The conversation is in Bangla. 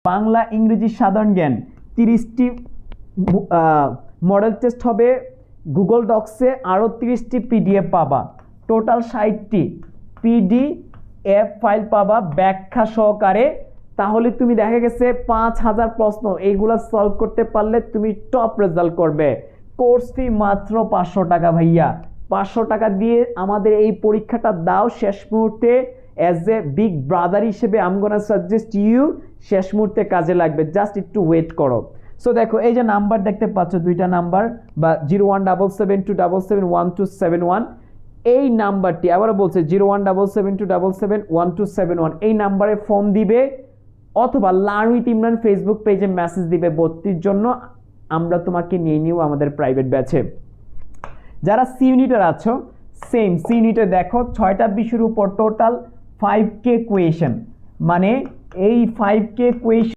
বাংলা ইংরেজি সাধারণ জ্ঞান 30টি মডেল টেস্ট হবে গুগল ডক্সে, আরও 30টি পিডিএফ পাবা, টোটাল 60টি পিডিএফ ফাইল পাবা ব্যাখ্যা সহকারে। তাহলে তুমি দেখা গেছে 5000 প্রশ্ন এইগুলা সলভ করতে পারলে তুমি টপ রেজাল্ট করবে। কোর্স ফি মাত্র 500 টাকা ভাইয়া, 500 টাকা দিয়ে আমাদের এই পরীক্ষাটা দাও শেষ মুহূর্তে। অ্যাজ এ বিগ ব্রাদার হিসেবে I am gonna suggest you, শেষ মুহূর্তে কাজে লাগবে, জাস্ট একটু ওয়েট করো। সো দেখো এই যে নাম্বার দেখতে পাচ্ছ, দুইটা নাম্বার বা 0177277121, এই নাম্বারটি আবারও বলছে 0177277121, এই নাম্বারে ফোন দিবে অথবা লার্ন উইথ ইমরান ফেসবুক পেজে মেসেজ দিবে ভর্তির জন্য। আমরা তোমাকে নিয়ে নিব আমাদের প্রাইভেট ব্যাচে। যারা সি ইউনিটের আছো, সেম সি ইউনিটে দেখো 6টা বিষয়ের উপর টোটাল 5K কোয়েশন, মানে এই 5K কোয়েশন